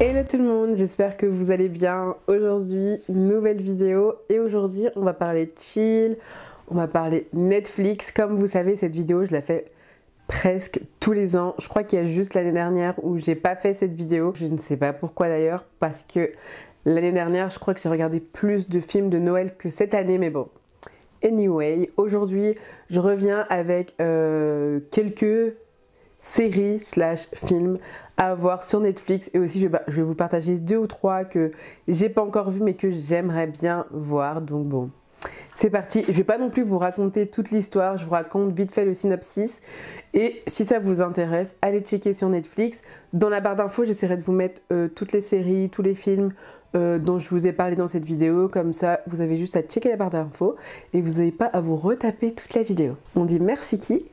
Hello tout le monde, j'espère que vous allez bien. Aujourd'hui, nouvelle vidéo et aujourd'hui on va parler chill, on va parler Netflix. Comme vous savez, cette vidéo je la fais presque tous les ans. Je crois qu'il y a juste l'année dernière où j'ai pas fait cette vidéo. Je ne sais pas pourquoi d'ailleurs, parce que l'année dernière je crois que j'ai regardé plus de films de Noël que cette année, mais bon. Anyway, aujourd'hui je reviens avec quelques séries / films à voir sur Netflix et aussi je vais vous partager 2 ou 3 que j'ai pas encore vu mais que j'aimerais bien voir. Donc bon, c'est parti. Je vais pas non plus vous raconter toute l'histoire, je vous raconte vite fait le synopsis et si ça vous intéresse, allez checker sur Netflix. Dans la barre d'infos, j'essaierai de vous mettre toutes les séries, tous les films dont je vous ai parlé dans cette vidéo, comme ça vous avez juste à checker la barre d'infos et vous n'avez pas à vous retaper toute la vidéo. On dit merci qui?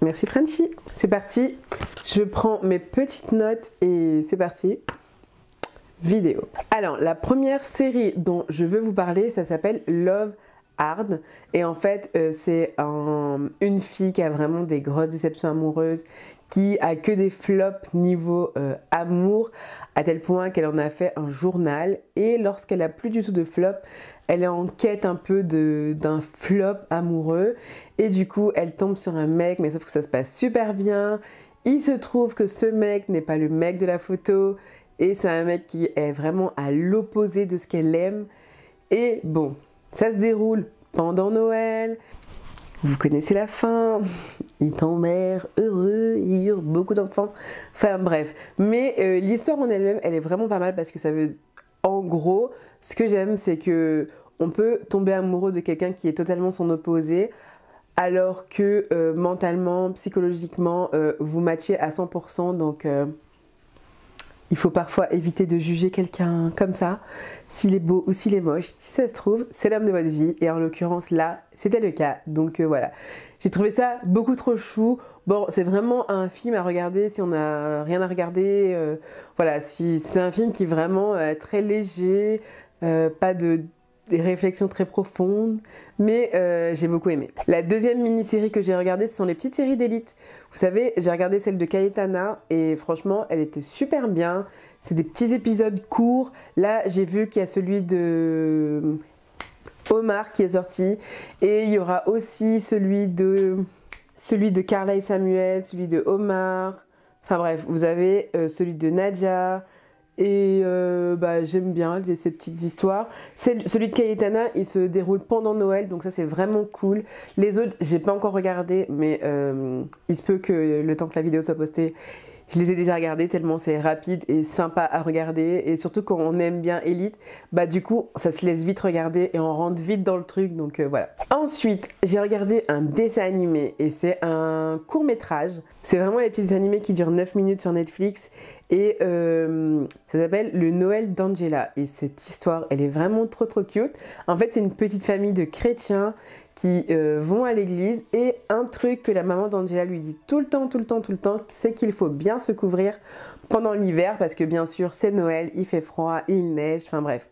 Merci Frenchy. C'est parti, je prends mes petites notes et c'est parti. Vidéo. Alors, la première série dont je veux vous parler, ça s'appelle Love Hard. Et en fait, c'est une fille qui a vraiment des grosses déceptions amoureuses, qui a que des flops niveau amour, à tel point qu'elle en a fait un journal. Et lorsqu'elle a plus du tout de flop, elle est en quête un peu d'un flop amoureux. Et du coup, elle tombe sur un mec, mais sauf que ça se passe super bien. Il se trouve que ce mec n'est pas le mec de la photo. Et c'est un mec qui est vraiment à l'opposé de ce qu'elle aime. Et bon, ça se déroule pendant Noël. Vous connaissez la fin. Il tombèrent heureux, ils eurent beaucoup d'enfants. Enfin bref. Mais l'histoire en elle-même, elle est vraiment pas mal parce que ça veut... En gros, ce que j'aime, c'est que on peut tomber amoureux de quelqu'un qui est totalement son opposé, alors que mentalement, psychologiquement, vous matchez à 100%. Donc... il faut parfois éviter de juger quelqu'un comme ça, s'il est beau ou s'il est moche. Si ça se trouve, c'est l'homme de votre vie. Et en l'occurrence, là, c'était le cas. Donc voilà. J'ai trouvé ça beaucoup trop chou. Bon, c'est vraiment un film à regarder si on n'a rien à regarder. Voilà, si c'est un film qui est vraiment très léger, pas des réflexions très profondes, mais j'ai beaucoup aimé. La deuxième mini-série que j'ai regardée, ce sont les petites séries d'élite. Vous savez, j'ai regardé celle de Cayetana et franchement, elle était super bien. C'est des petits épisodes courts. Là, j'ai vu qu'il y a celui de Omar qui est sorti et il y aura aussi celui de Carla et Samuel, celui de Omar. Enfin bref, vous avez celui de Nadia. Et j'aime bien ces petites histoires. Celui de Cayetana, il se déroule pendant Noël, donc ça c'est vraiment cool. Les autres, j'ai pas encore regardé, mais il se peut que le temps que la vidéo soit postée, je les ai déjà regardés tellement c'est rapide et sympa à regarder. Et surtout quand on aime bien Elite, du coup ça se laisse vite regarder et on rentre vite dans le truc, donc voilà. Ensuite, j'ai regardé un dessin animé et c'est un court métrage. C'est vraiment les petits animés qui durent 9 minutes sur Netflix. Et ça s'appelle Le Noël d'Angela. Et cette histoire, elle est vraiment trop cute. En fait, c'est une petite famille de chrétiens qui vont à l'église. Et un truc que la maman d'Angela lui dit tout le temps, c'est qu'il faut bien se couvrir pendant l'hiver. Parce que bien sûr, c'est Noël, il fait froid, il neige, enfin bref.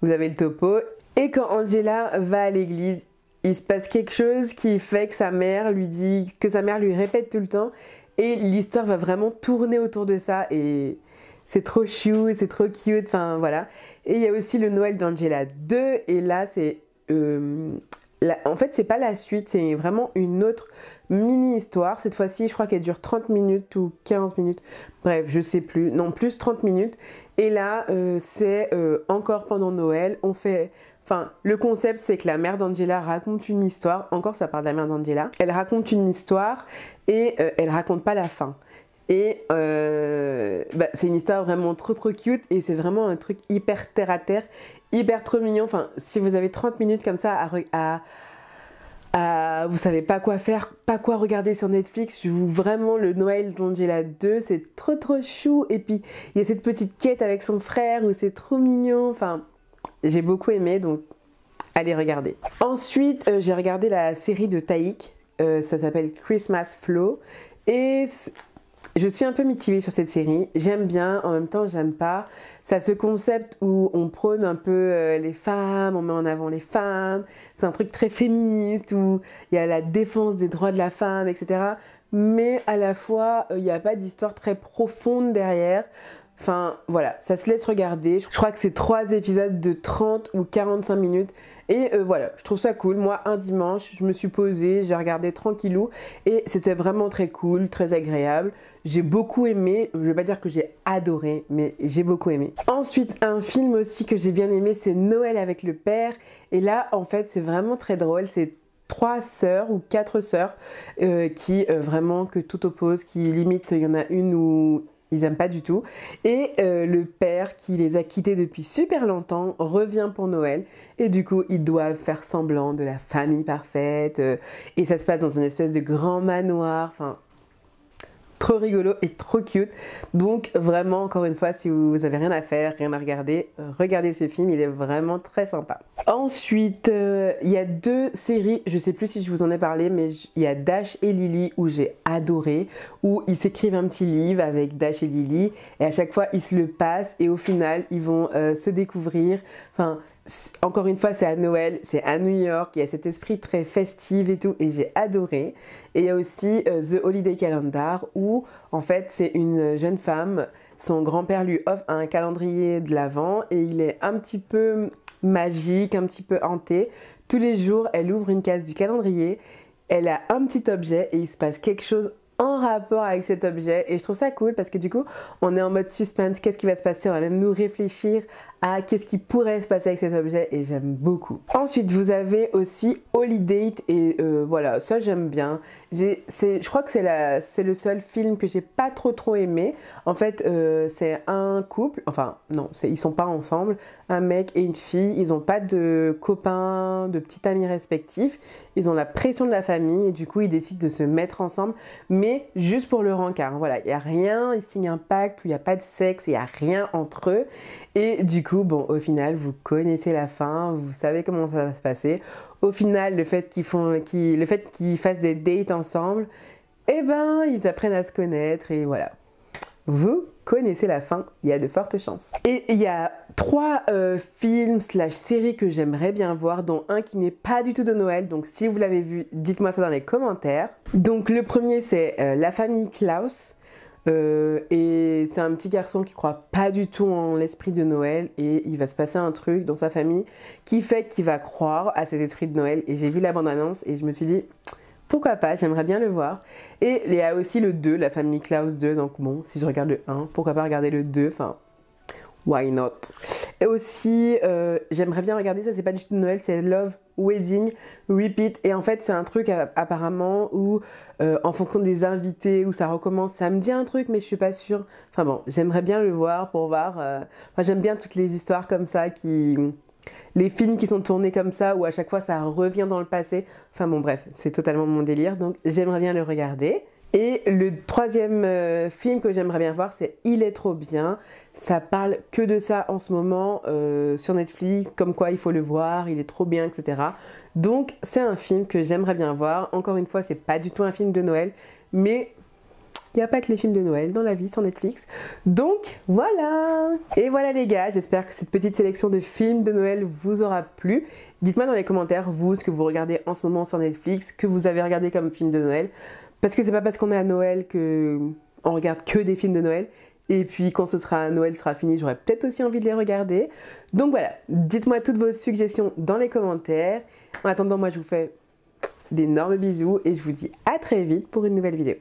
Vous avez le topo. Et quand Angela va à l'église, il se passe quelque chose qui fait que sa mère lui répète tout le temps. Et l'histoire va vraiment tourner autour de ça et c'est trop chou, c'est trop cute, enfin voilà. Et il y a aussi le Noël d'Angela 2 et là c'est... en fait c'est pas la suite, c'est vraiment une autre mini-histoire. Cette fois-ci je crois qu'elle dure 30 minutes ou 15 minutes, bref je sais plus, non plus 30 minutes. Et là c'est encore pendant Noël, Enfin, le concept, c'est que la mère d'Angela raconte une histoire. Encore, ça parle de la mère d'Angela. Elle raconte une histoire et elle raconte pas la fin. Et c'est une histoire vraiment trop cute et c'est vraiment un truc hyper terre à terre, hyper trop mignon. Enfin, si vous avez 30 minutes comme ça vous savez pas quoi faire, pas quoi regarder sur Netflix, je vous vraiment le Noël d'Angela 2, c'est trop chou. Et puis, il y a cette petite quête avec son frère où c'est trop mignon. Enfin... j'ai beaucoup aimé, donc allez regarder. Ensuite, j'ai regardé la série de Taïk, ça s'appelle Christmas Flow. Et je suis un peu mitigée sur cette série. J'aime bien, en même temps j'aime pas. C'est ce concept où on prône un peu les femmes, on met en avant les femmes. C'est un truc très féministe où il y a la défense des droits de la femme, etc. Mais à la fois, il n'y a pas d'histoire très profonde derrière. Enfin voilà, ça se laisse regarder. Je crois que c'est 3 épisodes de 30 ou 45 minutes. Et voilà, je trouve ça cool. Moi, un dimanche, je me suis posée, j'ai regardé tranquillou. Et c'était vraiment très cool, très agréable. J'ai beaucoup aimé. Je ne vais pas dire que j'ai adoré, mais j'ai beaucoup aimé. Ensuite, un film aussi que j'ai bien aimé, c'est Noël avec le père. Et là, en fait, c'est vraiment très drôle. C'est 3 sœurs ou 4 sœurs qui vraiment que tout oppose, qui limite, il y en a une où ils aiment pas du tout. Et le père qui les a quittés depuis super longtemps revient pour Noël. Et du coup, ils doivent faire semblant de la famille parfaite. Et ça se passe dans une espèce de grand manoir. Enfin, trop rigolo et trop cute. Donc vraiment, encore une fois, si vous avez rien à faire, rien à regarder, regardez ce film, il est vraiment très sympa. Ensuite, il y a 2 séries, je sais plus si je vous en ai parlé, mais il y a Dash et Lily où j'ai adoré, où ils s'écrivent un petit livre avec Dash et Lily, et à chaque fois ils se le passent, et au final ils vont se découvrir. Enfin, encore une fois, c'est à Noël, c'est à New York, il y a cet esprit très festif et tout, et j'ai adoré. Et il y a aussi The Holiday Calendar, où en fait c'est une jeune femme, son grand-père lui offre un calendrier de l'Avent, et il est un petit peu magique, un petit peu hanté. Tous les jours, elle ouvre une case du calendrier, elle a un petit objet, et il se passe quelque chose en rapport avec cet objet, et je trouve ça cool parce que du coup on est en mode suspense, qu'est-ce qui va se passer, on va même nous réfléchir à qu'est-ce qui pourrait se passer avec cet objet, et j'aime beaucoup. Ensuite vous avez aussi Holiday, et voilà, ça j'aime bien. Je crois que c'est le seul film que j'ai pas trop aimé. En fait c'est un couple, enfin non, ils sont pas ensemble, un mec et une fille, ils ont pas de copains, de petits amis respectifs, ils ont la pression de la famille et du coup ils décident de se mettre ensemble, mais juste pour le rencard. Voilà, il n'y a rien, ils signent un pacte où il n'y a pas de sexe, il n'y a rien entre eux. Et du coup, bon, au final, vous connaissez la fin, vous savez comment ça va se passer. Au final, le fait qu'ils fassent des dates ensemble, eh ben, ils apprennent à se connaître et voilà. Vous connaissez la fin, il y a de fortes chances. Et il y a 3 films / séries que j'aimerais bien voir, dont un qui n'est pas du tout de Noël, donc si vous l'avez vu, dites-moi ça dans les commentaires. Donc le premier c'est La famille Klaus, et c'est un petit garçon qui croit pas du tout en l'esprit de Noël, et il va se passer un truc dans sa famille qui fait qu'il va croire à cet esprit de Noël, et j'ai vu la bande-annonce et je me suis dit pourquoi pas, j'aimerais bien le voir. Et il y a aussi le 2, La famille Klaus 2, donc bon, si je regarde le 1, pourquoi pas regarder le 2, enfin, why not. Et aussi, j'aimerais bien regarder, ça c'est pas du tout de Noël, c'est Love Wedding Repeat, et en fait c'est un truc apparemment où, en fonction des invités, où ça recommence, ça me dit un truc mais je suis pas sûre. Enfin bon, j'aimerais bien le voir pour voir, enfin, j'aime bien toutes les histoires comme ça les films qui sont tournés comme ça, où à chaque fois ça revient dans le passé. Enfin bon bref, c'est totalement mon délire, donc j'aimerais bien le regarder. Et le 3e film que j'aimerais bien voir, c'est Il est trop bien. Ça parle que de ça en ce moment sur Netflix, comme quoi il faut le voir, il est trop bien, etc. Donc c'est un film que j'aimerais bien voir. Encore une fois, c'est pas du tout un film de Noël, mais il n'y a pas que les films de Noël dans la vie sur Netflix. Donc voilà. Et voilà les gars, j'espère que cette petite sélection de films de Noël vous aura plu. Dites-moi dans les commentaires, vous, ce que vous regardez en ce moment sur Netflix, que vous avez regardé comme film de Noël. Parce que c'est pas parce qu'on est à Noël qu'on regarde que des films de Noël. Et puis quand Noël sera fini, j'aurai peut-être aussi envie de les regarder. Donc voilà, dites-moi toutes vos suggestions dans les commentaires. En attendant, moi je vous fais d'énormes bisous et je vous dis à très vite pour une nouvelle vidéo.